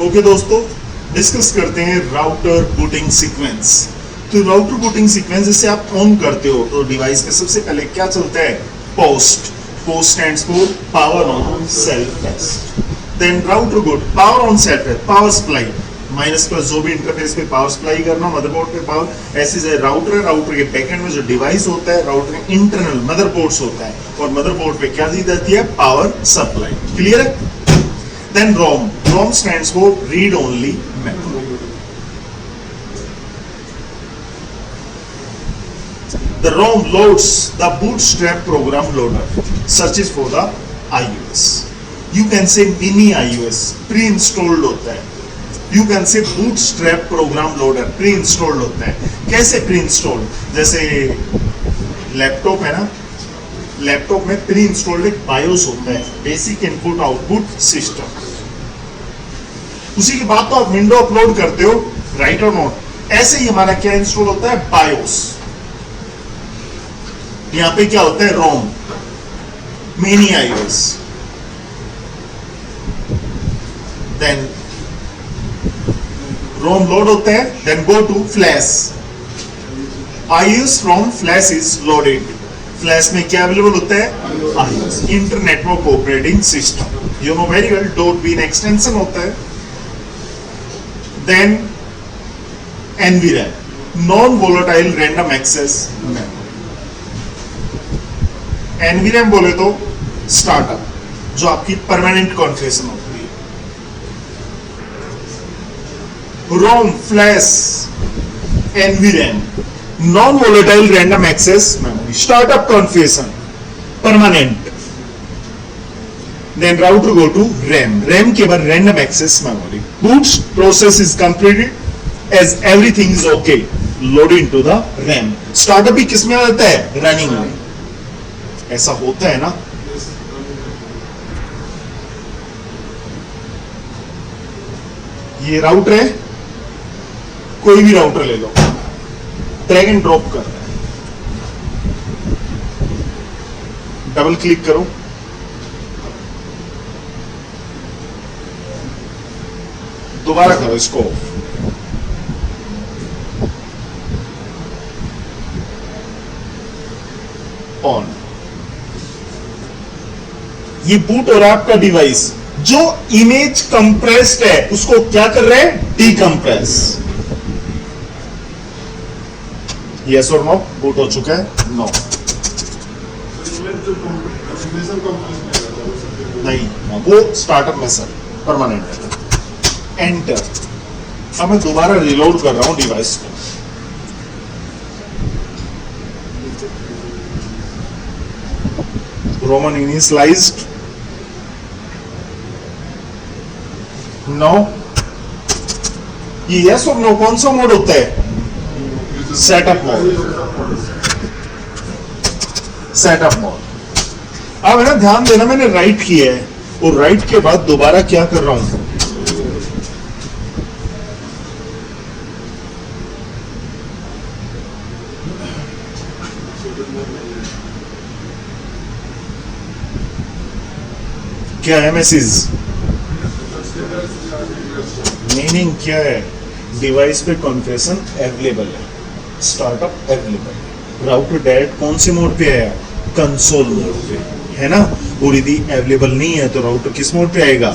Okay दोस्तों, discuss करते हैं राउटर बूटिंग सीक्वेंस। तो राउटर बूटिंग सीक्वेंस जैसे आप ऑन करते हो तो डिवाइस पे सबसे पहले क्या चलता है? POST. POST stands for power on self test. Then router boot, power on self test, power supply minus plus जो भी इंटरफेस पे पावर सप्लाई करना, मदरबोर्ड पे पावर। ऐसे जो राउटर है, राउटर के बैकएंड में जो डिवाइस होता है, राउटर के इंटरनल मदरबोर्ड्स होता है और मदरबोर्ड पे क्या दी जाती है? Power supply. क्लियर है? Then ROM. ROM stands for read only memory. The ROM loads the bootstrap program loader, searches for the iOS. You can say mini iOS, pre-installed होता है. You can say bootstrap program loader, pre-installed होता है. कैसे pre-installed? जैसे laptop है ना, laptop में pre installed एक बायोस होता है, बेसिक इनपुट आउटपुट सिस्टम। उसी के बाद तो आप विंडो अपलोड करते हो, राइट और नॉट। ऐसे ही हमारा क्या इंस्टॉल होता है? बायोस। यहां पे क्या होता है? ROM, mini IOS. Then ROM load होता है, then go to flash. iOS from flash is loaded. Flash में क्या अवेलेबल होता है? iOS, internetwork operating system. You know very well, .bin extension होता है। Then NVRAM, non volatile random access memory. NVRAM बोले तो स्टार्टअप, जो आपकी परमानेंट कॉन्फ़िगरेशन होती है। ROM, flash, NVRAM, non volatile random access memory, startup configuration, permanent. Then router go to RAM. RAM के बाद random access memory. Boot process is completed as everything is okay. Load into the RAM. Startup भी किस में आता है? Running में। ऐसा होता है ना? ये राउटर है, कोई भी राउटर ले लो, ड्रैग एंड ड्रॉप कर रहा है। डबल क्लिक करो, दोबारा करो इसको, ऑन। ये बूट हो रहा है आपका डिवाइस। जो इमेज कंप्रेस्ड है उसको क्या कर रहे हैं? डीकंप्रेस। यस और नो? बूट हो चुका है? नो नहीं, वो स्टार्टअप में सर परमानेंट है। एंटर। अब मैं दोबारा रिलोड कर रहा हूं डिवाइस को। Roman initialised. नो, ये यस और नो कौन सा मोड होता है? Setup mode. Setup mode. अब है ना, ध्यान देना, मैंने राइट किया है और राइट के बाद दोबारा क्या कर रहा हूं? क्या है मैसेज? मीनिंग क्या है? डिवाइस पे कॉन्फ़िगरेशन अवेलेबल है, स्टार्टअप अवेलेबल है। राउटर डायरेक्ट कौन से मोड पे आया? कंसोल मोड पे है ना। और यदि अवेलेबल नहीं है तो राउटर किस मोड पे आएगा?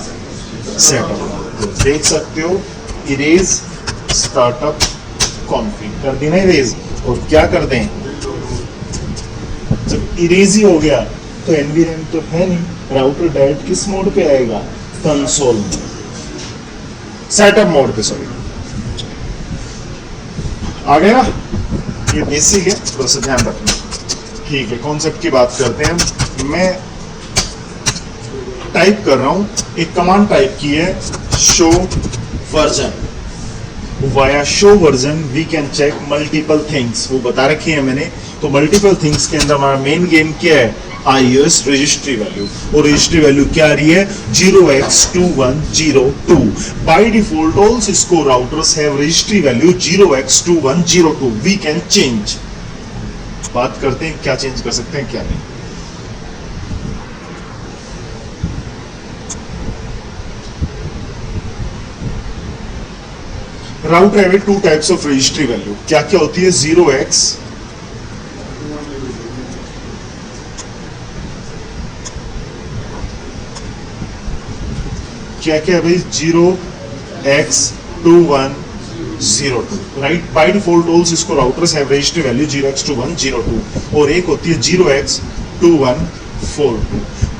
Setup mode. देख सकते हो, इरेज स्टार्टअप कॉन्फ़िग कर दी ना, इरेज। और क्या कर दें? जब इरेज ही हो गया तो NVRAM तो है नहीं, राउटर डायरेक्ट किस मोड पे आएगा? कंसोल मोड, सेटअप मोड पे। सॉरी, आ गया ना? ये बेसिक है, थोड़ा सा ध्यान रखना। ठीक है, कॉन्सेप्ट की बात करते हैं। मैं टाइप कर रहा हूं, एक कमांड टाइप की है, show version. Via show version we can check multiple things, वो बता रखी है मैंने। तो मल्टीपल थिंग्स के अंदर हमारा मेन गेम क्या है? iOS registry value. और रजिस्ट्री वैल्यू क्या आ रही है? 0x2102। By default all Cisco routers have registry value 0x2102। We can change. बात करते हैं क्या चेंज कर सकते हैं क्या नहीं। Router have two types of registry value, क्या क्या होती है? 0x क्या क्या है भाई? 0x2102, right? बाय डिफॉल्ट ऑल्स इसको routers have registry value 0x2102, और एक होती है 0x2142।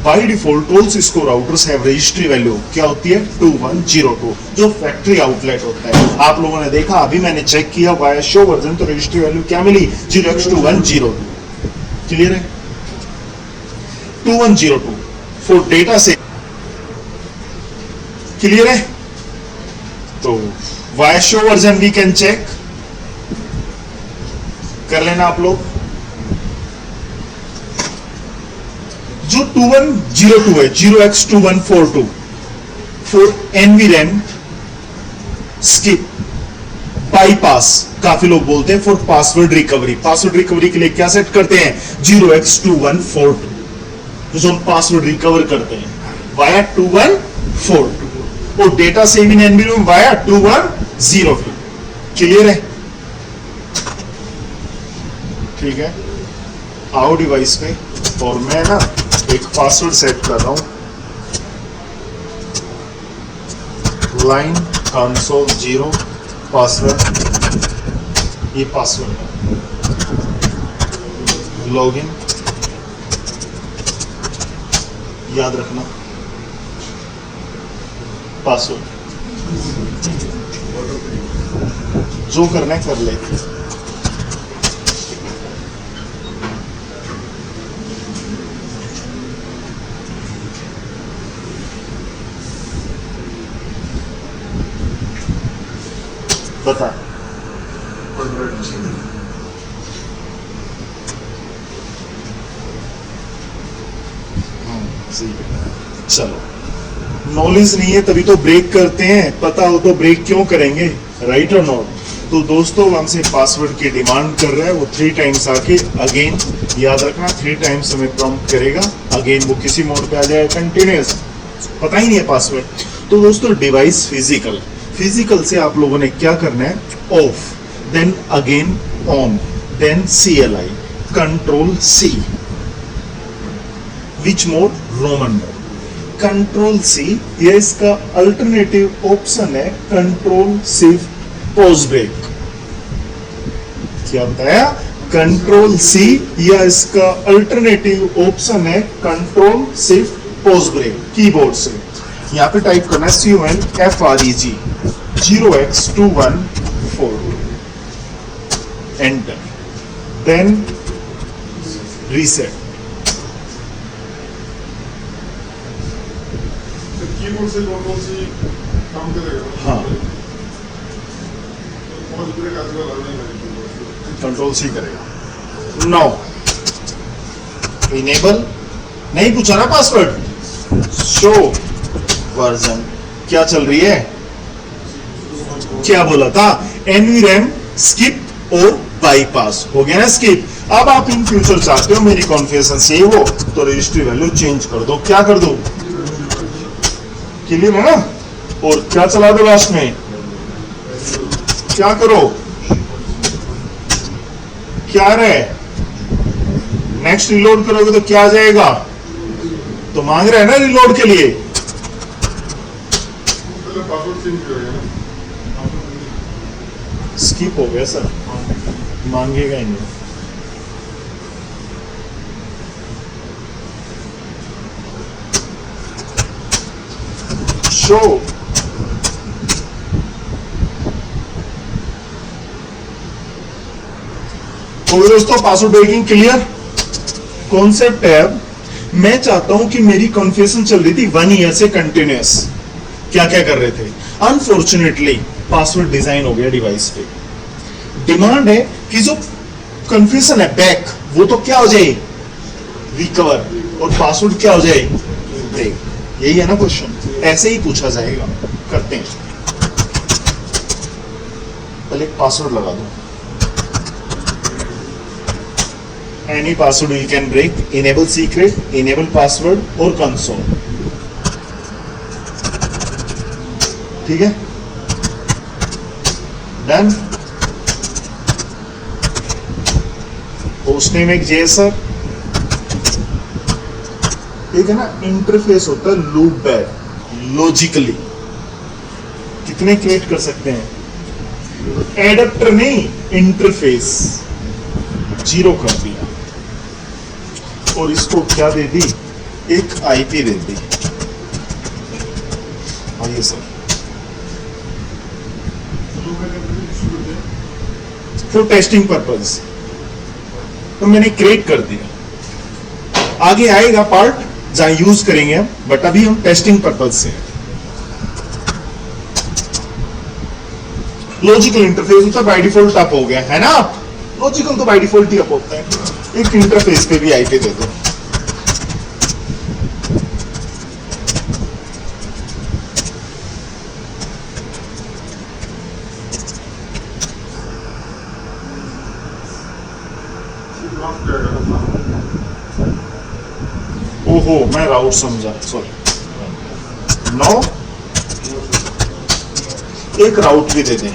बाय डिफॉल्ट ऑल्स इसको राउटर्स हैव रजिस्ट्री वैल्यू क्या होती है? 2102, जो फैक्ट्री आउटलेट होता है। आप लोगों ने देखा, अभी मैंने चेक किया वाया शो वर्जन, तो रजिस्ट्री वैल्यू क्या मिली? 0x2102। क्लियर है? 2102 फॉर डेटा से, क्लियर है? तो via show version we can check कर लेना आप लोग। जो 2102 है, 0x2142 for NVRAM skip bypass, काफी लोग बोलते हैं for password recovery. Password recovery के लिए क्या सेट करते हैं? 0x2142, जो हम पासवर्ड रिकवर करते हैं वाया 2142, और data saving NVRAM via 2102। Clear है? ठीक है, आओ डिवाइस पे, और मैं ना एक पासवर्ड सेट कर रहा हूं। लाइन कंसोल 0 पासवर्ड, ये पासवर्ड है। लॉगिन याद रखना, पासवर्ड जो करना है कर ले। बता, चलो, नॉलेज नहीं है तभी तो ब्रेक करते हैं, पता हो तो ब्रेक क्यों करेंगे? राइट और नॉट? तो दोस्तों हमसे पासवर्ड की डिमांड कर रहा है, वो 3 टाइम्स आके अगेन, याद रखना 3 टाइम्स हमें प्रॉम्प्ट करेगा, अगेन वो किसी मोड पे आ जाएगा, कंटिन्यूअस, पता ही नहीं है पासवर्ड। तो दोस्तों डिवाइस फिजिकल से आप लोगों ने क्या करना है? Off, then again on, then CLI, control C, which mode? ROMMON mode. Control C, ये इसका अल्टरनेटिव ऑप्शन है कंट्रोल शिफ्ट पॉज ब्रेक। क्या बताया? कंट्रोल C या इसका अल्टरनेटिव ऑप्शन है control shift pause break. Keyboard से यहां पे टाइप करना है CONFREG 0x2142, enter, then reset. Keyboard से कंट्रोल सी काम करेगा। हाँ, पॉज ब्रेक आजकल आ नहीं है, कंट्रोल C करेगा। नो इनेबल नहीं पूछा ना पासवर्ड, शो वर्जन क्या चल रही है? क्या बोला था? NVRAM स्किप और बाईपास हो गया ना स्किप। अब आप इन फ्यूचर चाहते हो मेरी कॉन्फ़िगरेशन सेव हो, तो रजिस्ट्री वैल्यू चेंज कर दो। क्या कर दो? क्लियर है ना? और क्या चला दो लास्ट में? क्या करो? क्या रहे? नेक्स्ट रिलोड करोगे तो क्या आ जाएगा? तो मांग रहे हैं ना रिलोड के लिए, पहले पासवर्ड चेंज करेगा ना। स्किप हो गया सर, मांगेगा ही नहीं। शो तो दोस्तों पासवर्ड ब्रेकिंग क्लियर कॉन्सेप्ट है। मैं चाहता हूं कि मेरी कॉन्फ़िगरेशन चल रही थी 1 ईयर से कंटिन्यूअस, क्या क्या कर रहे थे? अनफॉर्चुनेटली पासवर्ड डिजाइन हो गया डिवाइस पे। डिमांड है कि जो कन्फ्यूजन है बैक, वो तो क्या हो जाए? रिकवर, और पासवर्ड क्या हो जाए? ब्रेक। यही है ना क्वेश्चन, ऐसे ही पूछा जाएगा। करते हैं, पहले पासवर्ड लगा दो। Any password you can break, enable secret, enable password और कंसोल। ठीक है, डन। पोस्ट नेम एक जेएसआर, एक है ना इंटरफेस होता है लूप बैक, लॉजिकली कितने क्रिएट कर सकते हैं, एडेप्टर नहीं इंटरफेस, 0 कर दिया और इसको क्या दे दी, एक आईपी दे दी। आइए सर, तो टेस्टिंग पर्पज तो मैंने क्रिएट कर दिया, आगे आएगा पार्ट जहां यूज करेंगे हम, बट अभी हम टेस्टिंग पर्पज से। लॉजिकल इंटरफेस तो बाय डिफॉल्ट अप हो गया है ना, लॉजिकल तो बाय डिफॉल्ट ही अप होता है, एक इंटरफेस पे भी आईपी दे दो। ओहो मैं राउट समझा, सॉरी। 9 एक राउट भी दे दें,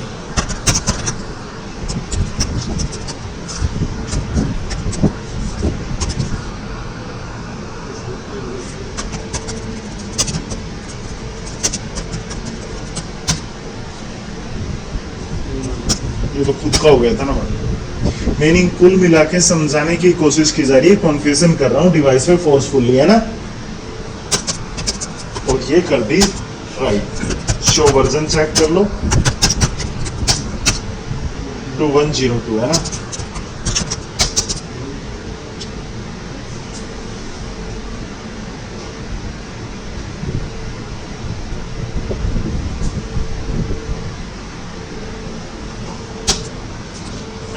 ये तो खुद का हो गया था ना। मीनिंग कुल मिला के समझाने की कोशिश की जा रही है, कॉन्फ्यूजन कर रहा हूं डिवाइस में फोर्सफुली, है ना। और ये कर दी राइट। शो वर्जन चेक कर लो, 2102 है ना।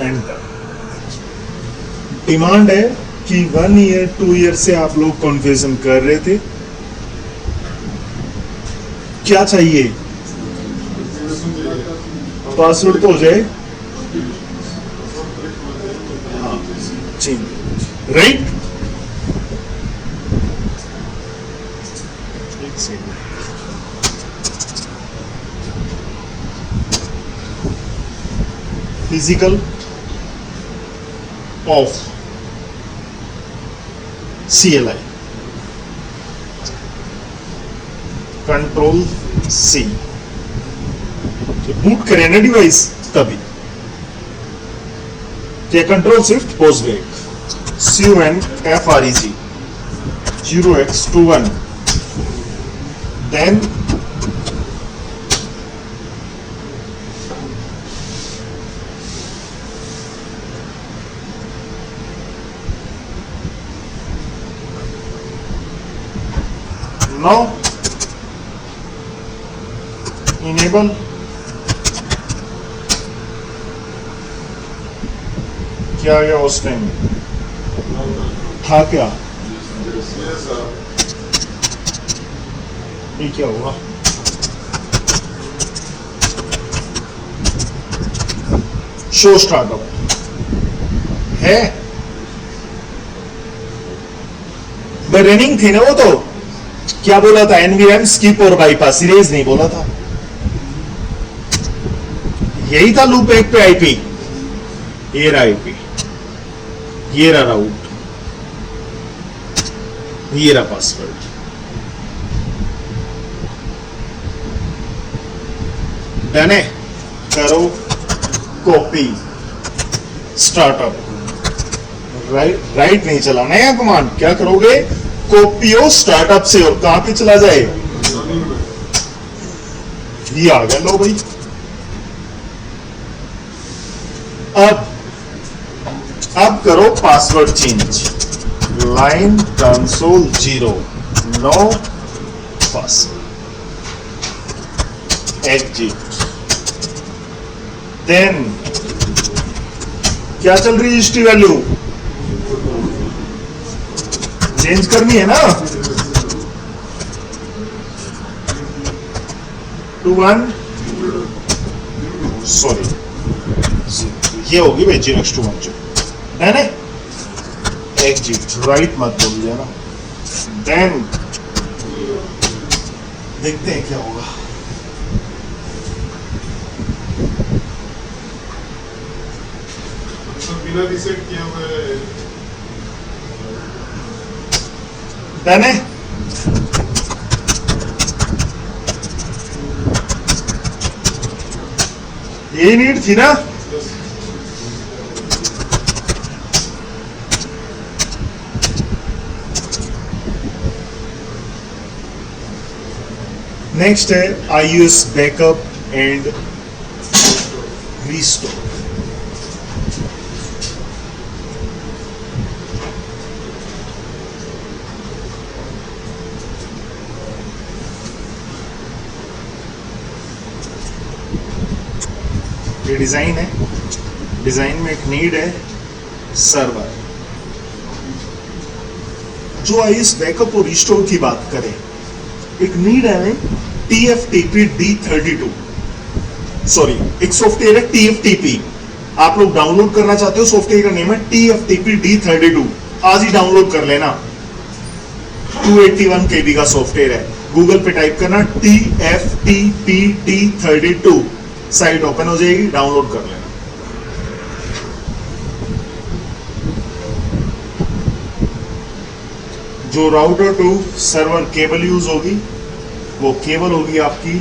एंटर। डिमांड है कि 1 ईयर 2 ईयर से आप लोग कन्फ्यूजन कर रहे थे, क्या चाहिए, पासवर्ड तो हो जाए, हाँ चेंज राइट। एक second, physical off CLI, control C, boot करें ना डिवाइस तभी, control shift pause break, CUNFREG 0x21, then now enable क्या गया उस टाइम था क्या, ये क्या हुआ, शो स्टार्टअप है, रनिंग थी ना वो, तो क्या बोला था, एनवीएम स्किप और बाईपास, इरेज नहीं बोला था, यही था लूप 1 पे आईपी, ये रहा आईपी, ये रहा राउट, ये रहा पासवर्ड। डन है, करो कॉपी स्टार्टअप, राइट नहीं चलाना है कमांड, क्या करोगे, कॉपी हो स्टार्टअप से, और कहां पे चला जाए, ये आ गया, लो भाई। अब करो password change, line console 0, no password, exit, then क्या चल रही है हिस्ट्री वैल्यू, चेंज करनी है ना, 21, सॉरी ये होगी भाई 0x21, है ना, एग्जिट, राइट मत बोल देना, देन देखते हैं क्या होगा। बिना रीसेट किए हुए डन है। यही नीड थी ना। नेक्स्ट है iOS बैकअप एंड रीस्टोर। ये डिजाइन है, डिजाइन में एक नीड है सर्वर। जो iOS बैकअप और रिस्टोर की बात करें, एक नीड है TFTP D32, सॉरी एक सॉफ्टवेयर है TFTP। आप लोग डाउनलोड करना चाहते हो, सॉफ्टवेयर का नेम है TFTP D32। आज ही डाउनलोड कर लेना। 281 KB का सॉफ्टवेयर है। गूगल पे टाइप करना TFTP D32, साइट ओपन हो जाएगी, डाउनलोड कर लेना। जो router to server cable use होगी, वो केबल होगी आपकी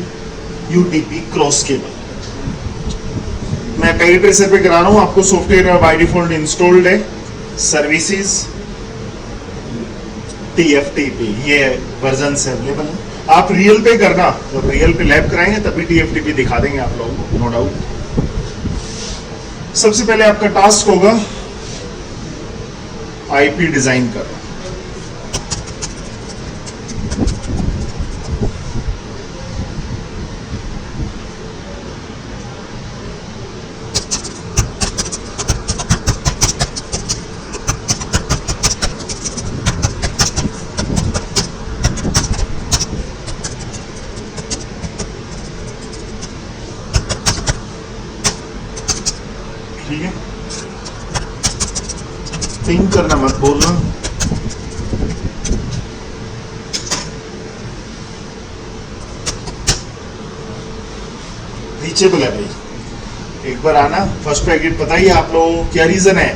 UTP क्रॉस केबल। मैं पैकेट ट्रेसर पे करा रहा हूं, आपको सॉफ्टवेयर बाय डिफॉल्ट इंस्टॉल्ड है। सर्विसेज TFTP, ये वर्जन से अवेलेबल है। आप रियल पे करना, जब रियल पे लैब कराएंगे तभी TFTP दिखा देंगे आप लोगों को, नो डाउट। सबसे पहले आपका टास्क होगा IP डिजाइन करना। ठीक है, थिंक करना मत बोलना। रीचेबल है भाई, एक बार आना। फर्स्ट पैकेट बताइए आप लोगों को क्या रीजन है।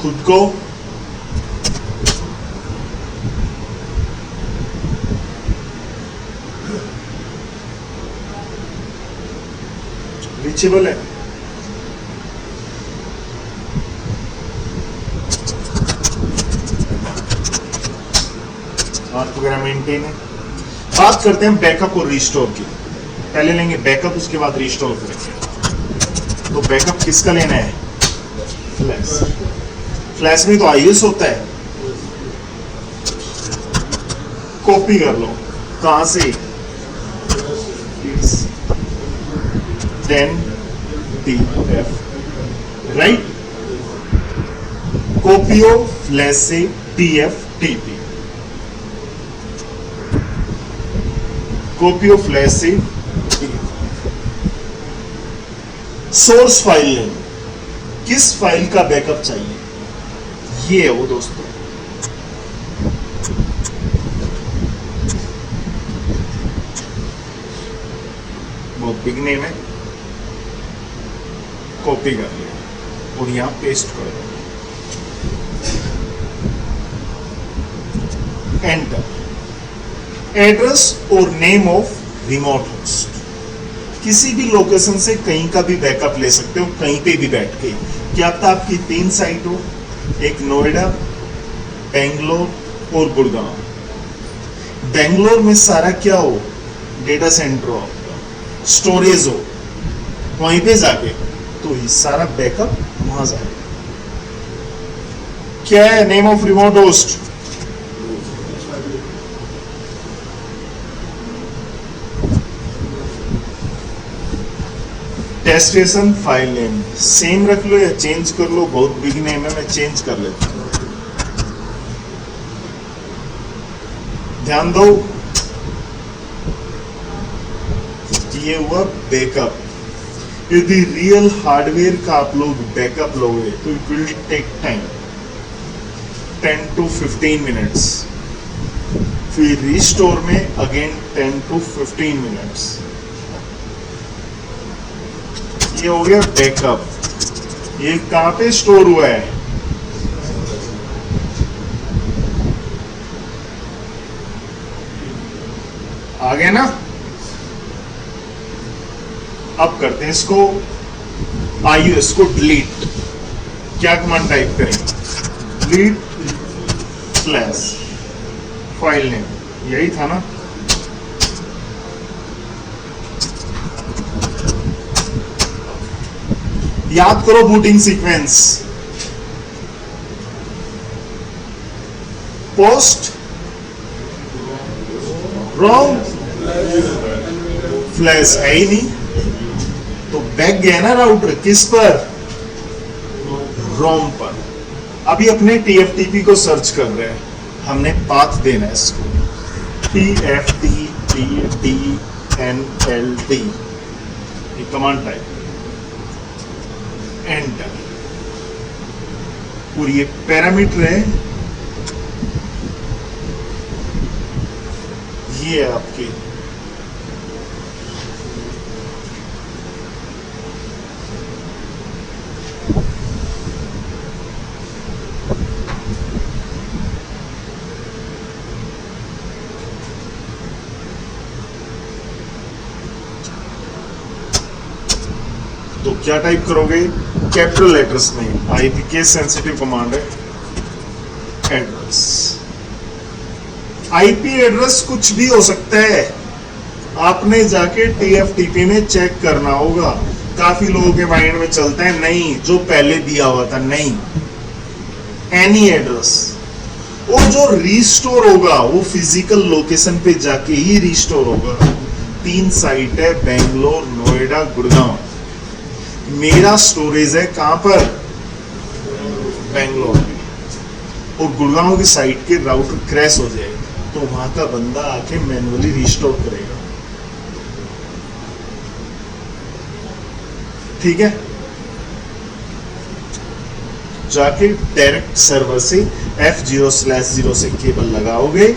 खुद को रीचेबल है, मार्क वगैरह मेंटेन है। बात करते हैं बैकअप और रिस्टोर की। पहले लेंगे बैकअप, उसके बाद रिस्टोर करेंगे। तो बैकअप किसका लेना है? फ्लैश। फ्लैश में तो iOS होता है। कॉपी कर लो, कहां से? 10TF, right. Copy of flash से TFTP, कॉपी ऑफ फ्लैश से सोर्स फाइल नेम। किस फाइल का बैकअप चाहिए? ये है वो दोस्तों। बहुत बिग नेम है, कॉपी कर लिया और यहां पेस्ट कर दो, एंटर। एड्रेस और नेम ऑफ रिमोट होस्ट। किसी भी लोकेशन से कहीं का भी बैकअप ले सकते हो, कहीं पे भी बैठ के। क्या पता आपकी 3 साइट हो, एक नोएडा, बेंगलोर और गुड़गांव। बेंगलोर में सारा क्या हो, डेटा सेंटर हो, स्टोरेज हो, वहीं पे जाके तो ये सारा बैकअप वहां जाए। क्या है name of remote host? Destination file name same रख लो या चेंज कर लो, बहुत बिग नेम है, मैं चेंज कर लेता हूं। ध्यान दो, ये हुआ बैकअप। यदि रियल हार्डवेयर का आप लोग बैकअप लोगे तो it will take time, 10 to 15 minutes. फिर रिस्टोर में अगेन 10 to 15 मिनट्स। ये हो गया बैकअप। ये कहां पे स्टोर हुआ है? आ गया ना? अब करते हैं इसको, आइए इसको डिलीट। क्या कमांड टाइप करें? डिलीट स्लैश फाइल नेम, यही था ना? याद करो बूटिंग सीक्वेंस। पोस्ट, रोम, फ्लैश है ही नहीं, तो बैक गया ना राउटर किस पर? रोम पर। अभी अपने TFTP को सर्च कर रहे हैं, हमने पाथ देना है इसको, TFTPDNLD, ये कमांड टाइप, एंटर। और ये पैरामीटर है, ये है आपकी तो क्या टाइप करोगे? कैपिटल लेटर्स में, आईपी केस सेंसिटिव कमांड है, एड्रेस। आईपी एड्रेस कुछ भी हो सकता है, आपने जाके TFTP में चेक करना होगा। काफी लोगों के माइंड में चलता है नहीं, जो पहले दिया हुआ था, नहीं, एनी एड्रेस। वो जो रीस्टोर होगा वो फिजिकल लोकेशन पे जाके ही रीस्टोर होगा। 3 साइट है, बेंगलोर, नोएडा, गुड़गांव। मेरा स्टोरेज है कहां पर? बेंगलोर में। और गुड़गांव की साइट के राउटर क्रैश हो जाएगा तो वहां का बंदा आके मैन्युअली रिस्टोर करेगा। ठीक है? जाके डायरेक्ट सर्वर से F0/0 से केबल लगाओगे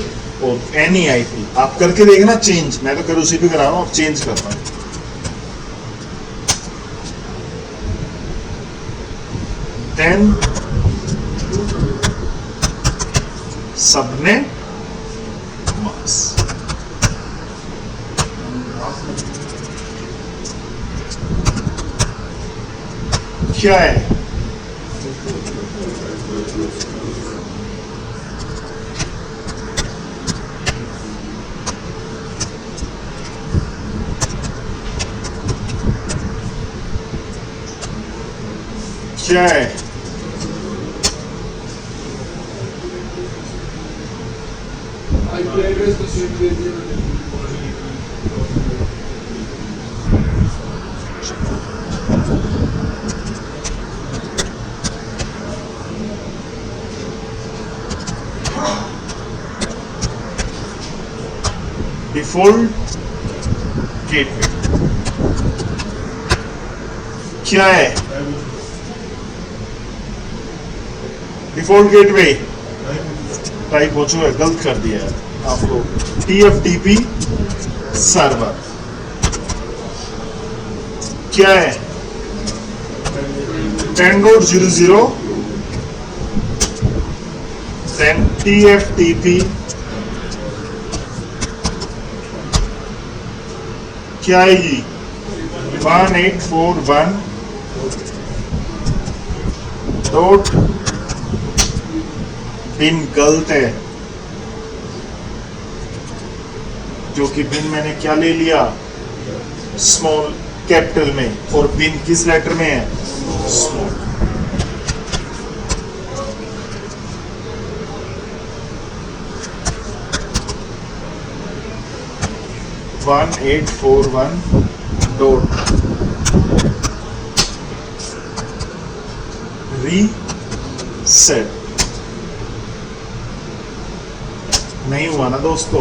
और एनी आईपी आप करके देखना चेंज। मैं तो कर उसी पे करा रहा हूं, अब चेंज कर रहा हूं। देन सबनेट मास्क, क्या है? क्या है? आईपी एड्रेस तो सेव दे दिया। डिफॉल्ट गेटवे क्या है? डिफॉल्ट गेटवे टाइप हो चुका है, गलत कर दिया है आप लोग। TFTP सर्वर क्या है? 10.00 then TFTP क्या आएगी? 1841 डॉट बिन गलत है, जो कि बिन मैंने क्या ले लिया? स्मॉल कैपिटल में, और बिन किस लेटर में है? स्मॉल। One 1841 dot reset. नहीं हुआ ना दोस्तों,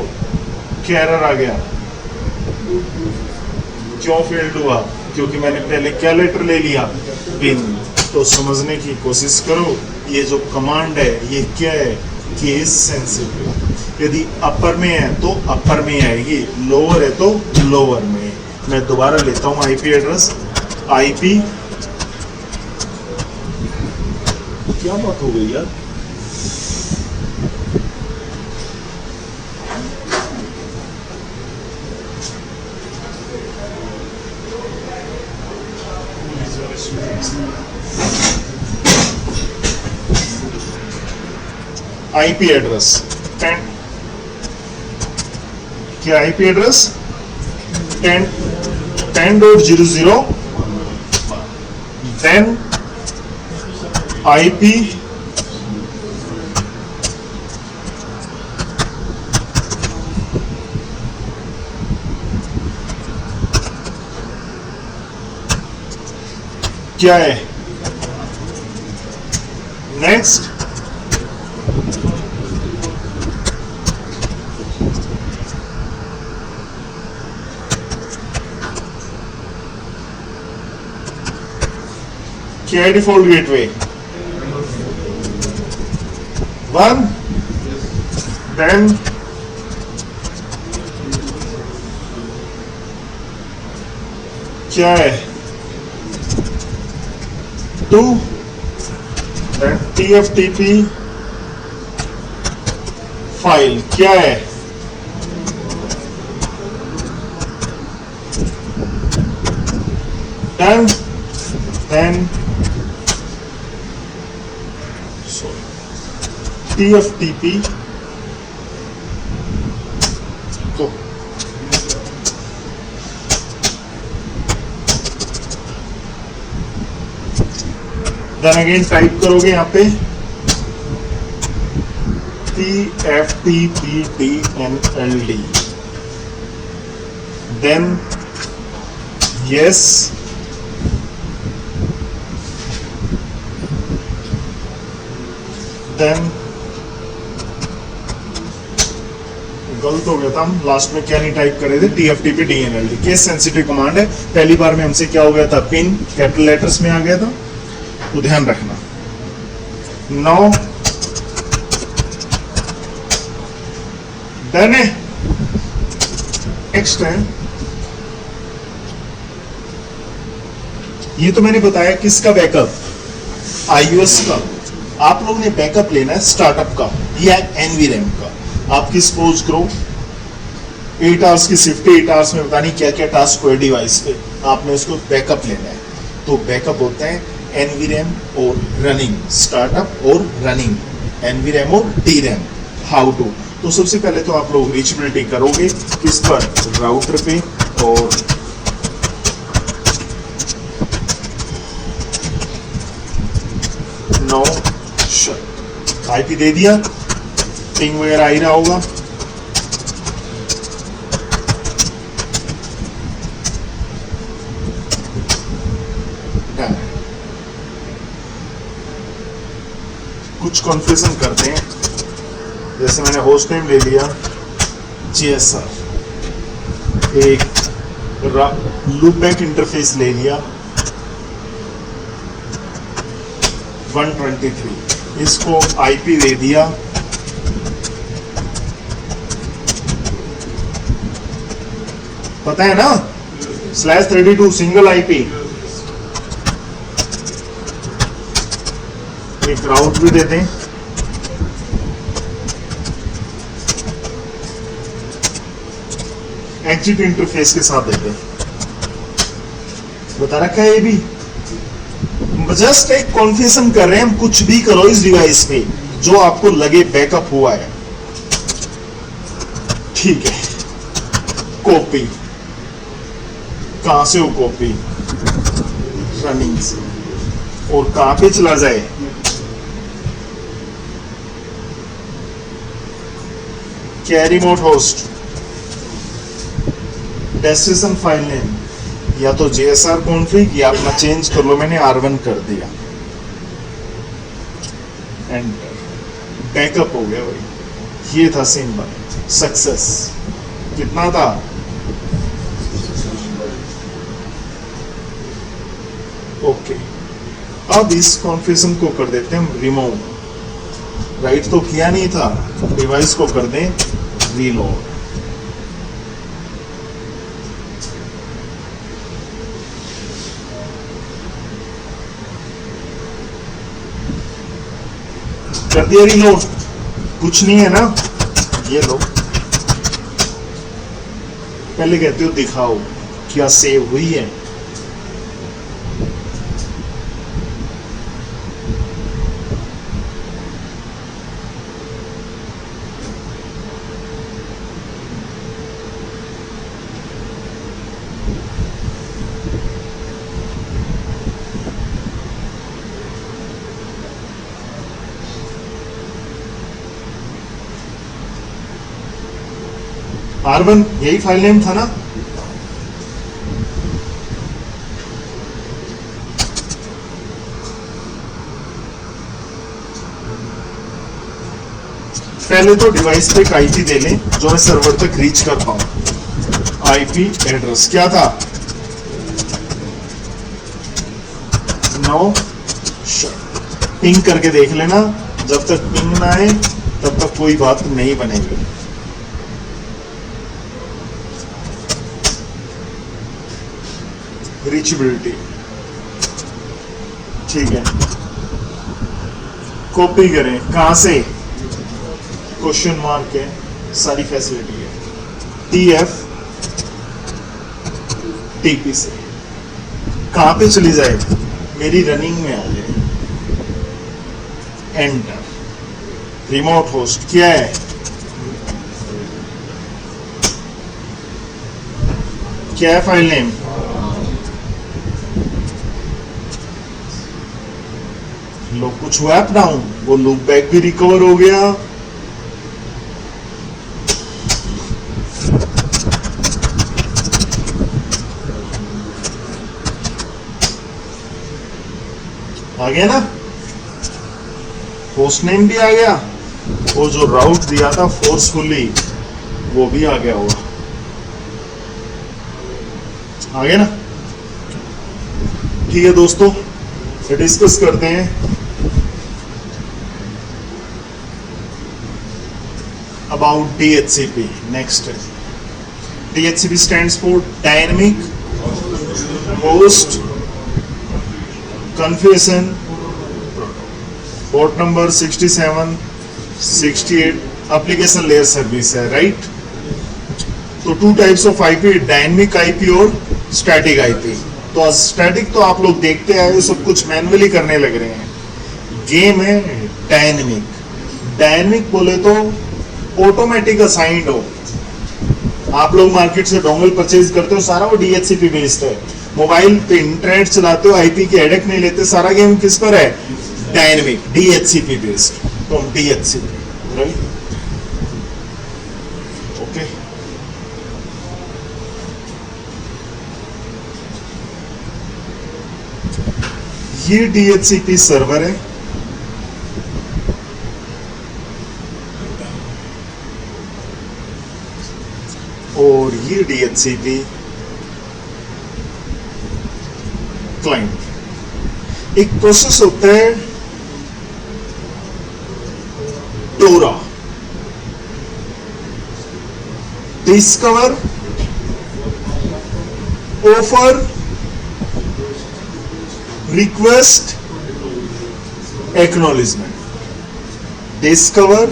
क्या एरर आ गया? क्यों फेल्ड हुआ? क्योंकि मैंने पहले क्या लेटर ले लिया? बिन। तो समझने की कोशिश करो, ये जो कमांड है ये क्या है? Case sensitive. यदि अपर में है तो अपर में आएगी, लोअर है तो लोअर में। मैं दोबारा लेता हूं आईपी एड्रेस। आईपी, क्या बात हो गई यार, आईपी एड्रेस 10, क्या आईपी एड्रेस 10.0.0, देन आईपी क्या है नेक्स्ट, क्या है डिफॉल्ट गेटवे 1, देन क्या है 2, देन TFTP फाइल क्या है 10, देन TFTP तो देन अगेन टाइप करोगे यहाँ पे TFTP DNLD, then yes, then गलत हो गया था, हम लास्ट में क्या नहीं टाइप करे थे, TFTP DNLD। Case sensitive command है, पहली बार में हमसे क्या हो गया था, पिन कैपिटल लेटर्स में आ गया था, तो ध्यान रखना। नाउ डन है, नेक्स्ट है, ये तो मैंने बताया किसका बैकअप, iOS का। आप लोग ने बैकअप लेना है स्टार्टअप का या NVRAM का। आपकी सपोज करो 8 आवर्स की शिफ्ट, 8 आवर्स में पता नहीं क्या क्या टास्क हुए डिवाइस पे, आपने उसको बैकअप लेना है। तो बैकअप होता है NVRAM और रनिंग, स्टार्टअप और रनिंग, NVRAM और DRAM। हाउ टू, तो सबसे पहले तो आप लोग रीचेबिलिटी करोगे किस पर, राउटर पे, और नो शट आईपी दे दिया, पिंग वगैरह आ ही रहा होगा। कुछ कॉन्फ़िगरेशन करते हैं, जैसे मैंने होस्ट नेम ले लिया GSR, एक लूपबैक इंटरफेस ले लिया 123, इसको आईपी दे दिया पता है ना, /32 सिंगल आईपी। एक राउट भी देते हैं, एग्जिट इंटरफेस के साथ देते हैं, बता रखा है ये भी। जस्ट एक कॉन्फ़िगरेशन कर रहे हैं हम, कुछ भी करो इस डिवाइस पे जो आपको लगे बैकअप हुआ है, ठीक है। कॉपी, कहां से हो कॉपी, रनिंग से, और कहां पे चला जाए, क्या remote host, destination file name, या तो JSR कॉन्फ़िग या अपना चेंज कर लो, मैंने R1 कर दिया, एंटर, बैकअप हो गया भाई। ये था सिंबल, सक्सेस। कितना था, ओके। अब इस कॉन्फ़िगरेशन को कर देते हैं हम रिमूव, राइट तो किया नहीं था, डिवाइस को कर दें रीलोड। कर दिया रीलोड, कुछ नहीं है ना, ये लो। पहले कहते हो दिखाओ क्या सेव हुई है। R1 यही फाइल नेम था ना। पहले तो डिवाइस पे एक आईपी दे लें जो मैं सर्वर तक रीच कर पाऊं। आईपी एड्रेस क्या था, 9। पिंग करके देख लेना, जब तक पिंग ना आए तब तक कोई बात नहीं बनेगी। रीचेबिलिटी ठीक है, कॉपी करें कहां से, क्वेश्चन मार्क है, सारी फैसिलिटी है, TF TP से कहां पे चली जाए, मेरी रनिंग में आ जाए। एंटर, रिमोट होस्ट क्या है, क्या है फाइल नेम, लो कुछ हुआ अप डाउन, वो लूप बैक भी रिकवर हो गया। आ गया ना, होस्ट नेम भी आ गया, वो जो राउट दिया था फोर्सफुली वो भी आ गया होगा। आ गया ना, ठीक है दोस्तों, डिस्कस करते हैं about DHCP. Next, DHCP stands for Dynamic Host Configuration, port number 67, 68, application layer service है, right? तो 2 types of IP, dynamic IP और स्टैटिक IP। तो स्टैटिक तो आप लोग देखते आए हो, सब कुछ मैन्युअली करने लग रहे हैं। गेम है डायनेमिक। डायनेमिक बोले तो ऑटोमेटिक असाइंड हो, आप लोग मार्केट से डोंगल परचेज करते हो, सारा वो DHCP बेस्ड है। मोबाइल पे इंटरनेट चलाते हो, आईपी की हेडेक नहीं लेते, सारा गेम किस पर है, डायनेमिक DHCP बेस्ड। तो DHCP राइट, ओके। ये DHCP सर्वर है, और ये DHCP क्लाइंट। एक प्रोसेस होता है डोरा, discover, offer, request, acknowledgement. Discover,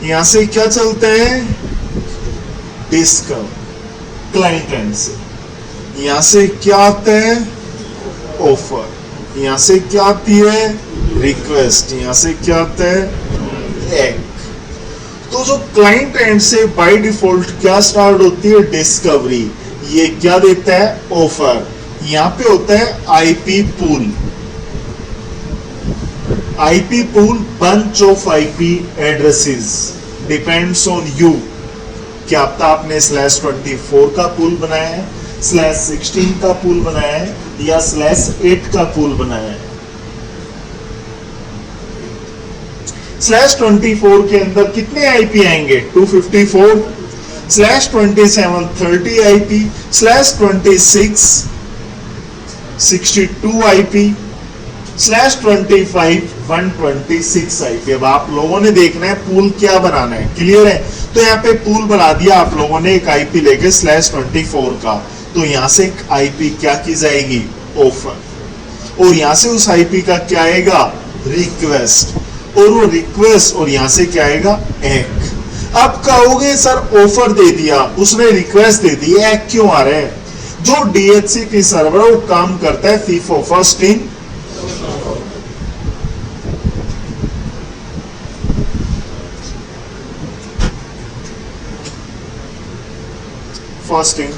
यहां से क्या चलता है, डिस्कवर क्लाइंट एंड से, यहां से क्या आता है, ऑफर, यहां से क्या आती है, रिक्वेस्ट, यहां से क्या आता है, एक। तो जो क्लाइंट एंड से बाय डिफॉल्ट क्या स्टार्ट होती है, डिस्कवरी। ये क्या देता है, ऑफर। यहां पे होता है IP pool. IP pool bunch of IP addresses, depends on you. क्या आपने /24 का पूल बनाया है, /16 का पूल बनाया है, या /8 का पूल बनाया है। /24 के अंदर कितने आईपी आएंगे, 254, /27 30 आईपी, /26 62 आईपी, /25 126 आईपी। अब आप लोगों ने देखना है पूल क्या बनाना है, क्लियर है? तो यहाँ पे पूल बना दिया आप लोगों ने एक आईपी लेके /24 का, तो यहाँ से एक आईपी क्या की जाएगी, ऑफर, और यहाँ से उस आईपी का क्या आएगा, रिक्वेस्ट, और वो रिक्वेस्ट और यहाँ से क्या आएगा, एक। अब कहोगे सर ऑफर दे दिया, उसने रिक्वेस्ट दे दी, एक क्यों आ रहा है? जो DHCP सर्वर वो काम करता है FIFO first in first in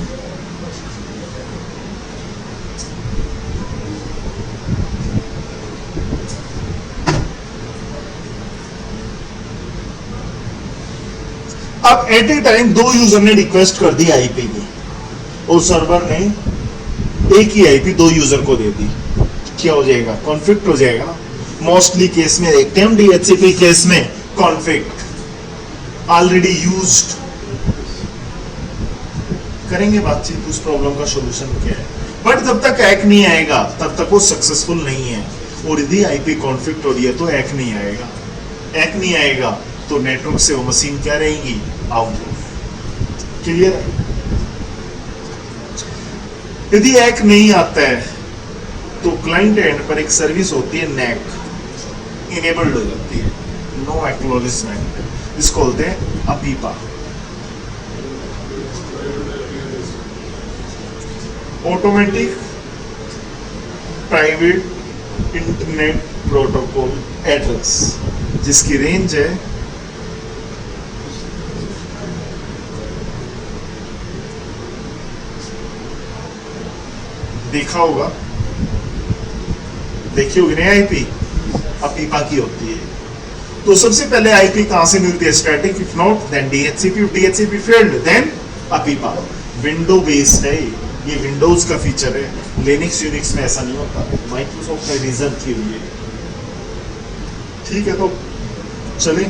अब एट ए टाइम दो यूजर ने रिक्वेस्ट कर दी आईपी की, और सर्वर ने एक ही आईपी दो यूजर को दे दी, क्या हो जाएगा, कॉन्फ्लिक्ट हो जाएगा ना। मोस्टली केस में देखते हैं हम DHCP केस में कॉन्फ्लिक्ट ऑलरेडी यूज्ड। करेंगे बातचीत उस प्रॉब्लम का सॉल्यूशन क्या है, बट जब तक हैक नहीं आएगा तब तक वो सक्सेसफुल नहीं है। और यदि आईपी कॉन्फ्लिक्ट हो रही है तो हैक नहीं आएगा, हैक नहीं आएगा तो नेटवर्क से वो मशीन क्या रहेगी, आउट। क्लियर है? यदि हैक नहीं आता है तो क्लाइंट एंड पर एक सर्विस होती है NAC, इनेबल्ड हो जाती है, नो एक्नॉलेजमेंट, इसको बोलते हैं अपीपा, automatic private internet protocol address, जिसकी रेंज है देखा होगा, देखी होगी नहीं आईपी, अपीपा की होती है। तो सबसे पहले आईपी कहां से मिलती है, static, if not then DHCP, DHCP failed then APIPA. Window based है ये, विंडोज का फीचर है, लिनक्स यूनिक्स में ऐसा नहीं होता, माइक्रोसॉफ्ट ने रिजर्व की हुई है। ठीक है, तो चले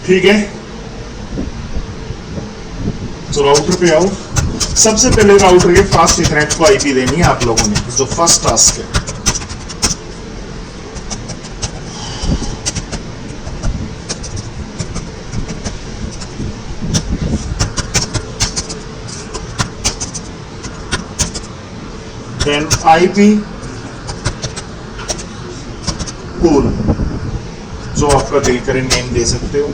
ठीक है, तो राउटर पे आओ। सबसे पहले राउटर के फास्ट इथरनेट को आईपी देनी है आप लोगों ने, जो फर्स्ट टास्क है। देन आईपी पूल, जो आपका दिल करे नेम दे सकते हो।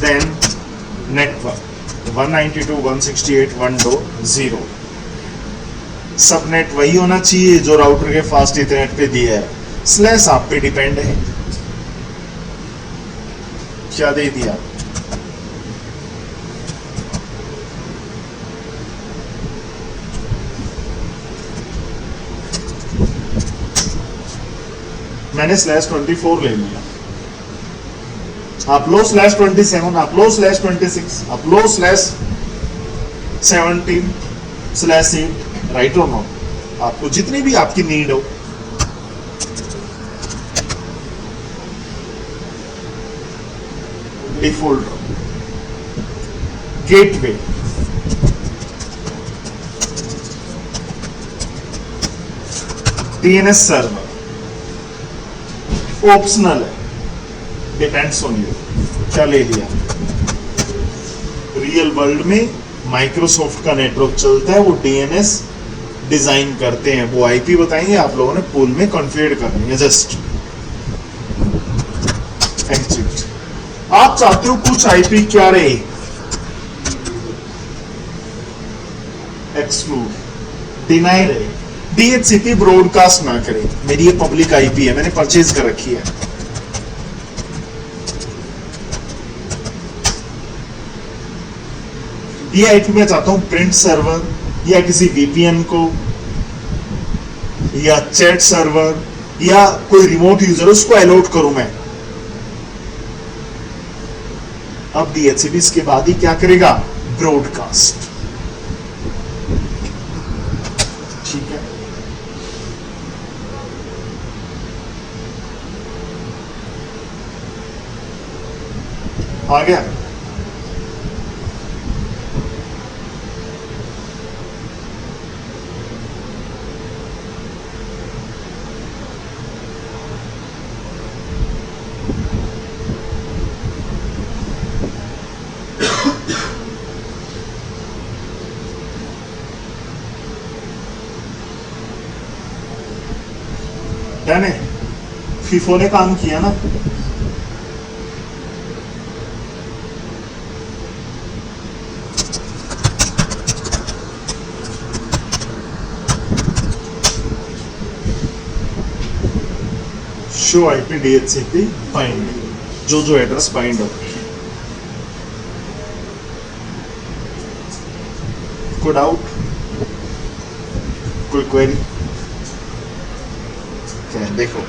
देन नेटवर्क 192.168.1.0, सबनेट वही होना चाहिए जो राउटर के फास्ट इथरनेट पे दिया है, स्लैश आप पे डिपेंड है। क्या दे दिया, मैंने /24 ले लिया, आप लो /27, आप लो /26, आप लो /17/8, राइट और नॉट, आपको जितनी भी आपकी नीड हो। Default gateway, DNS server optional है, डिपेंड्स ऑन यू। क्या ले लिया, रियल वर्ल्ड में माइक्रोसॉफ्ट का नेटवर्क चलता है, वो DNS डिजाइन करते हैं, वो आईपी बताएंगे, आप लोगों ने पूल में कॉन्फ़िगर करनी है। Just exit. आप चाहते हो कुछ आईपी क्या रहे, एक्सक्लूड, डिनाई रहे, डीएचसीपी ब्रॉडकास्ट ना करे। मेरी ये पब्लिक आईपी है, मैंने परचेज कर रखी है। ये आईपी मैं चाहता हूं प्रिंट सर्वर या किसी वीपीएन को या चैट सर्वर या कोई रिमोट यूजर उसको अलॉट करूं मैं। अब डीएचसीपी इसके बाद ही क्या करेगा, ब्रॉडकास्ट। ठीक है, आ गया। डन है, फीफो ने काम किया ना। शो आईपी डीएचसीपी बाइंड, जो एड्रेस बाइंड हो। कोई डाउट, कोई क्वेरी? देखो,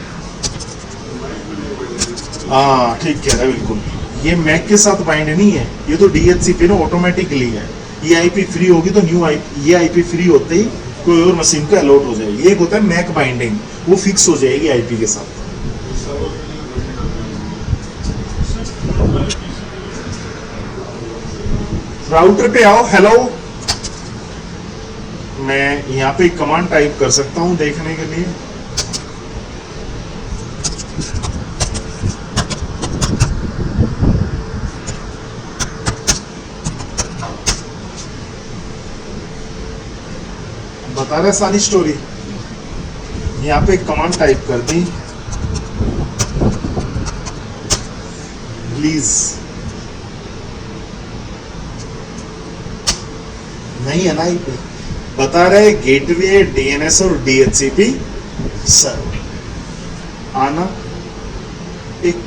हाँ ठीक कह रहा है, बिल्कुल। ये मैक के साथ बाइंड नहीं है, ये तो डीएचसीपी ना ऑटोमेटिकली है। ये आईपी फ्री होगी तो न्यू आईपी, ये आईपी फ्री होते ही कोई और मशीन को अलॉट हो जाएगी। एक होता है मैक बाइंडिंग, वो फिक्स हो जाएगी आईपी के साथ। राउटर पे आओ, हेलो। मैं यहाँ पे कमांड टाइप कर सकता हूँ देखने के लिए। बता रहे सारी स्टोरी। यहाँ पे कमांड टाइप कर दी, प्लीज। नहीं है ना, पे बता रहे गेटवे, डीएनएस और डीएचसीपी सर्वर आना। एक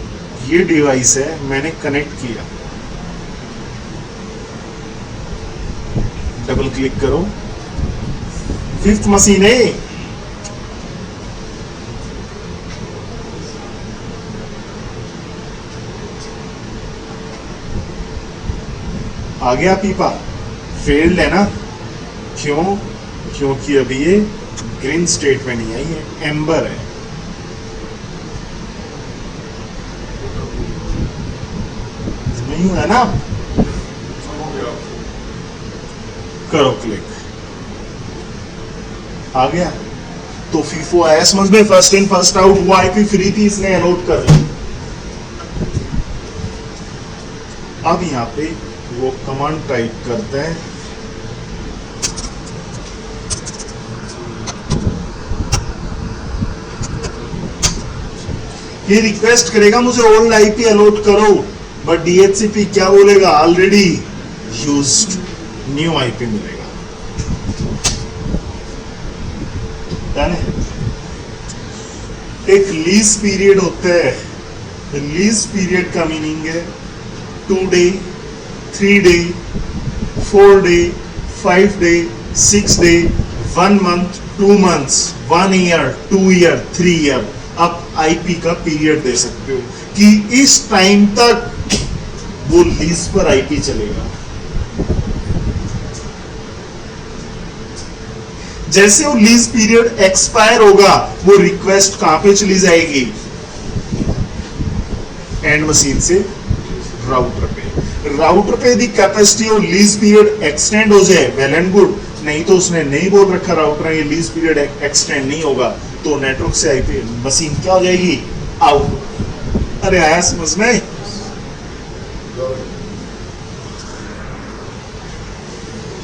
ये डिवाइस है, मैंने कनेक्ट किया, डबल क्लिक करो, 5th मशीन है। आ गया पीपा, फेल्ड है ना? क्यों? क्योंकि अभी ये ग्रीन स्टेट में नहीं है, ये एम्बर है। नहीं है ना? करो क्लिक, आ गया। तो फीफो आया समझ में, फर्स्ट इन फर्स्ट आउट। वो आईपी फ्री थी, इसने अलॉट कर दी। अब यहाँ पे वो कमांड टाइप करते हैं, ये रिक्वेस्ट करेगा मुझे ओल्ड आईपी अलॉट करो, बट डीएचसीपी क्या बोलेगा, ऑलरेडी यूज्ड, न्यू आईपी मिलेगा। एक लीज पीरियड होता है। लीज पीरियड का मीनिंग है 2 day, 3 day, 4 day, 5 day, 6 day, 1 month, 2 months, 1 year, 2 year, 3 year. आप आईपी का पीरियड दे सकते हो कि इस टाइम तक वो लीज पर आईपी चलेगा। जैसे वो लीज पीरियड एक्सपायर होगा, वो रिक्वेस्ट कहां पे चली जाएगी, एंड मशीन से राउटर पे। राउटर पे यदि कैपेसिटी और लीज पीरियड एक्सटेंड हो जाए, वेल एंड गुड। नहीं तो उसने नहीं बोल रखा राउटर ये लीज पीरियड एक्सटेंड नहीं होगा, तो नेटवर्क से आईपी मशीन क्या हो जाएगी, आउट। अरे आया समझ में?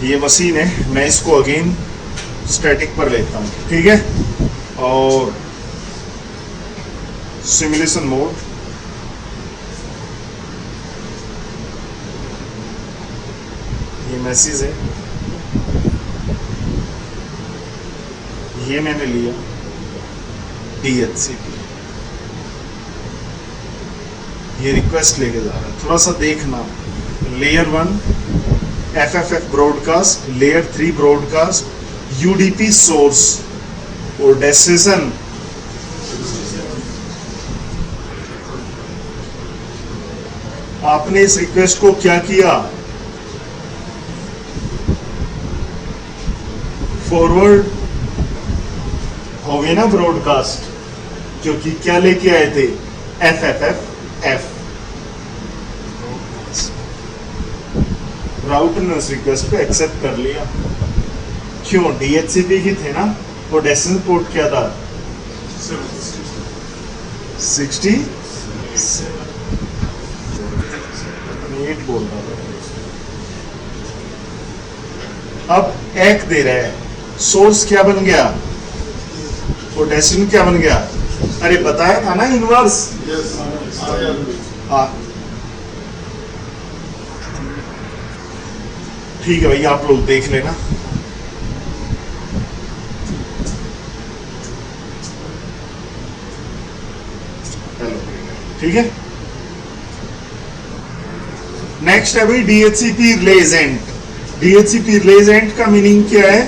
ये मशीन है, मैं इसको अगेन स्टैटिक पर लेता हूँ, ठीक है। और सिमुलेशन मोड, ये मैसेज है, ये मैंने लिया DHCP, ये रिक्वेस्ट लेके जा रहा है। थोड़ा सा देखना, layer 1 FFF broadcast, layer 3 broadcast, UDP source और डेस्टिनेशन। आपने इस रिक्वेस्ट को क्या किया, फॉरवर्ड हो गए ना ब्रॉडकास्ट, क्योंकि क्या लेके आए थे, FFF। राउटर ने उस रिक्वेस्ट को एक्सेप्ट कर लिया, क्यों, DHCP की थे ना, और डेस्टिनेशन पोर्ट क्या था, 67 8 बोल रहा था। अब एक दे रहा है, सोर्स क्या बन गया और डेस्टिनेशन क्या बन गया, अरे बताया था ना इनवर्स। यस हाँ ठीक है भैया, आप लोग देख लेना। ठीक है, नेक्स्ट है भाई DHCP relay agent. DHCP relay agent का मीनिंग क्या है,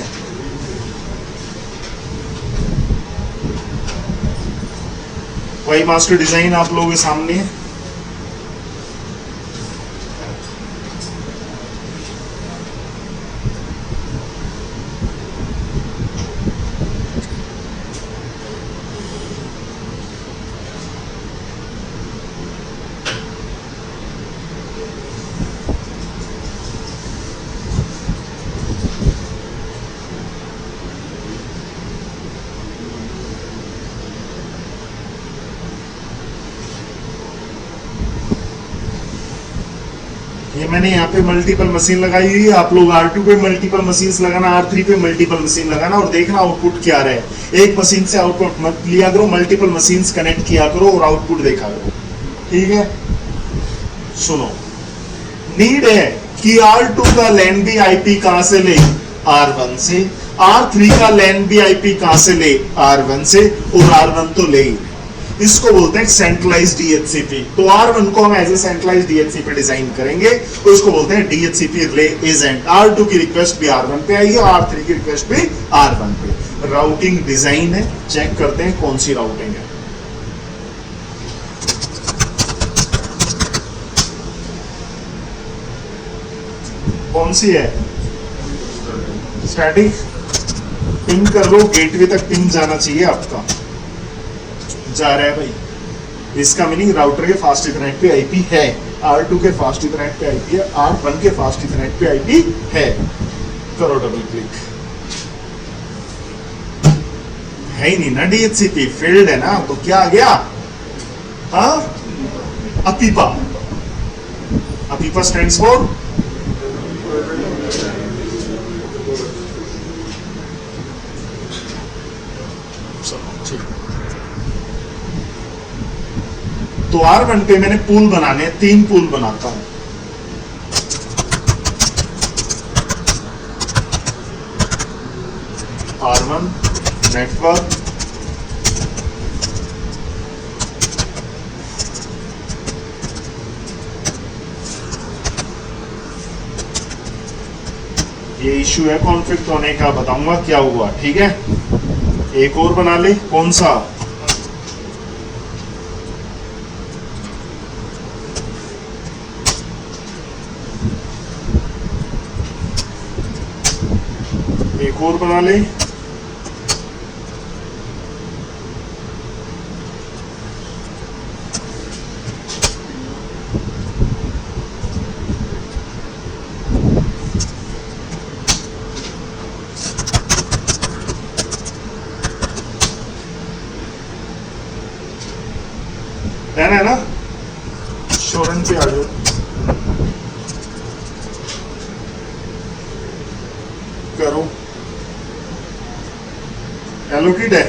वही मास्टर डिजाइन आप लोगों के सामने है। ये मैंने यहाँ पे मल्टीपल मशीन लगाई हुई है, आप लोग R2 पे मल्टीपल मशीन्स लगाना, R3 पे मल्टीपल मशीन लगाना और देखना आउटपुट क्या रहे। एक मशीन से आउटपुट मत लिया करो, मल्टीपल मशीन्स कनेक्ट किया करो और आउटपुट देखा करो, ठीक है। सुनो, नीड है कि R2 का लैन भी IP कहां से ले, R1 से, R3 का लैन भी IP कहां से ले, R1 से, और R1 तो ले ही, इसको बोलते हैं सेंट्रलाइज्ड DHCP। तो R1 को हम as a centralised DHCP design करेंगे, तो इसको बोलते हैं DHCP रिले एजेंट। R2 की रिक्वेस्ट भी R1 पे आएगी, R3 की रिक्वेस्ट भी R1 पे। राउटिंग डिजाइन है, चेक करते हैं कौन सी राउटिंग है। कौन सी है, स्टैटिक, पिंग कर लो, गेटवे तक पिंग जाना चाहिए आपका, जा रहा है भाई। इसका मीनिंग राउटर के फास्ट इथरनेट पे IP है, R2 के फास्ट इथरनेट पे IP है, R1 के फास्ट इथरनेट पे IP है। करो डबल क्लिक, है ही नहीं ना DHCP, फील्ड है ना, तो क्या आ गया, हाँ, अपीपा। अपीपा स्टैंड्स फॉर तो R1 पे मैंने पूल बनाने, 3 पूल बनाता हूं। R1 नेटवर्क, ये इश्यू है कॉन्फ्लिक्ट होने का, बताऊंगा क्या हुआ, ठीक है। एक और बना ले, कौन सा, एक और बना ले, है ना, शोरन पे आ जाओ, करो एलोकेट है।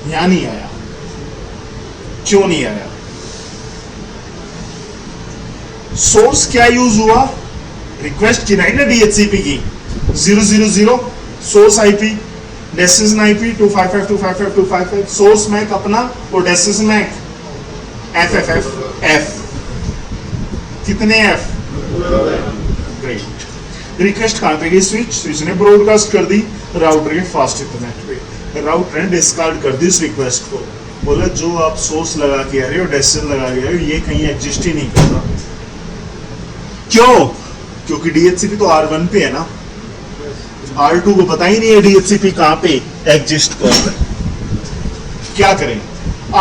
यहां नहीं आया, क्यों नहीं आया? सोर्स क्या यूज हुआ? रिक्वेस्ट की नहीं ना DHCP की 000 source IP, destination IP 255.255.255, source MAC अपना और डेस्टिनेशन मैक FFF। कितने F? ग्रेट। रिक्वेस्ट कहां पे गई? स्विच ने ब्रॉडकास्ट कर दी राउटर के फास्ट इंटरनेट पे। राउटर ने डिस्कार्ड कर दी इस रिक्वेस्ट को, बोला जो आप सोर्स लगा के आ रहे हो, डेस्टिनेशन लगा के आ रहे हो, ये कहीं एग्जिस्ट ही नहीं करता। क्यों? क्योंकि DHCP तो R1 पे है ना, R2 को पता ही नहीं है DHCP कहां पे एग्जिस्ट कर रहा है। क्या करें?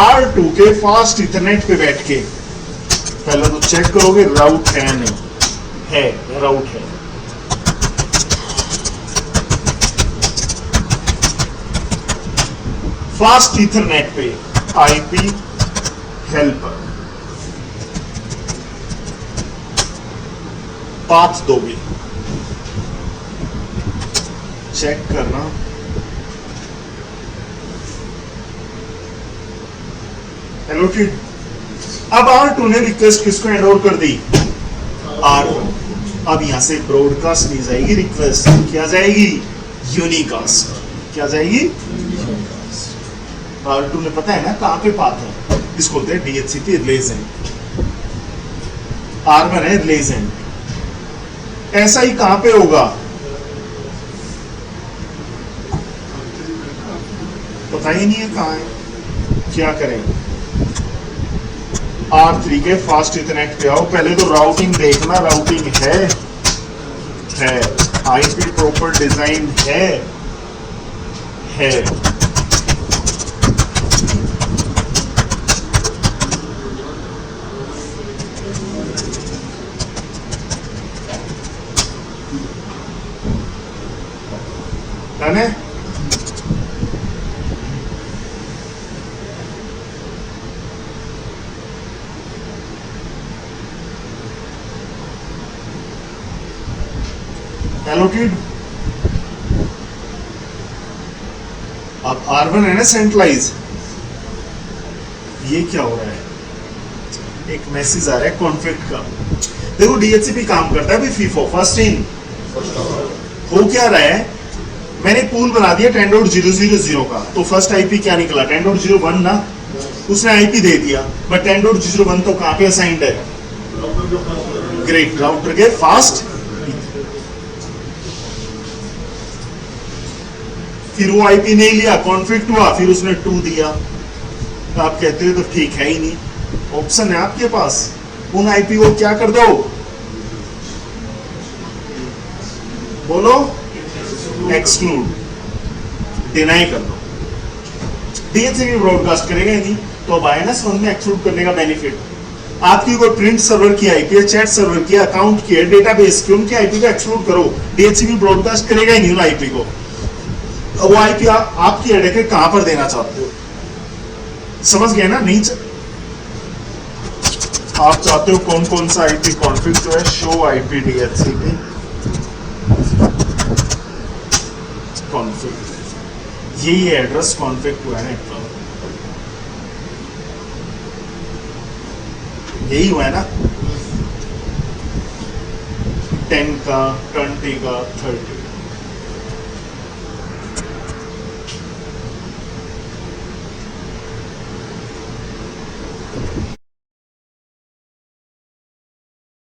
R2 के फास्ट इंटरनेट पे बैठ के पहले तो चेक करोगे राउट है नहीं, है राउट है। फास्ट ईथरनेट पे IP हेल्पर पाथ दोगे, चेक करना। एलोकेट। अब R2 ने रिक्वेस्ट किसको हैंड ओवर कर दी? R1। अब यहां से ब्रॉडकास्ट नहीं जाएगी रिक्वेस्ट, क्या जाएगी? यूनिकास्ट। क्या जाएगी? R2 ने पता है ना कहां पे पाथ है, इसको बोलते हैं DHCP रिलेजेंट। R1 है रिलेजेंट। ऐसा ही कहां पे होगा? पता ही नहीं है कहां है, क्या करें? R3 के फास्ट इंटरनेट पे आओ, पहले तो राउटिंग देखना, राउटिंग है IP प्रॉपर डिजाइन है। डन है? एलोकेट। अब R1 है ना सेंट्रलाइज, ये क्या हो रहा है? एक मैसेज आ रहा है कॉन्फ्लिक्ट का। देखो DHCP काम करता है FIFO, फर्स्ट इन। हो क्या रहा है? मैंने पूल बना दिया 10.0.0 का, तो फर्स्ट IP क्या निकला? 10.0.1 ना, उसने IP दे दिया, बट 10.0.1 तो कहां पे असाइंड है? ग्रेट, राउटर के फास्ट। फिर वो IP नहीं लिया, कॉन्फ्लिक्ट हुआ, फिर उसने 2 दिया। तो आप कहते हो तो ठीक है ही नहीं, ऑप्शन है आपके पास, उन IP को क्या कर दो? बोलो, एक्सक्लूड, डिनाई कर दो। DHCP ब्रॉडकास्ट करेगा ही नहीं, तो अब आया ना समझ में एक्सक्लूड करने का बेनिफिट। आपकी कोई प्रिंट सर्वर की IP है, चैट सर्वर की, अकाउंट की है, डेटाबेस की, उनकी IP को एक्सक्लूड करो। DHCP ब्रॉडकास्ट करेगा ही नहीं उन IP को। अब वो IP आपकी हेडेक है, कहां पर देना चाहते हो? समझ गए ना? नहीं आप चाहते हो कौन कौन सा IP कॉन्फ़िग जो है, शो IP DHCP कॉन्फ़िग, यही एड्रेस कॉन्फ़िग हुआ है नेटवर्क, यही हुआ है ना? 10 का, 20 का, 30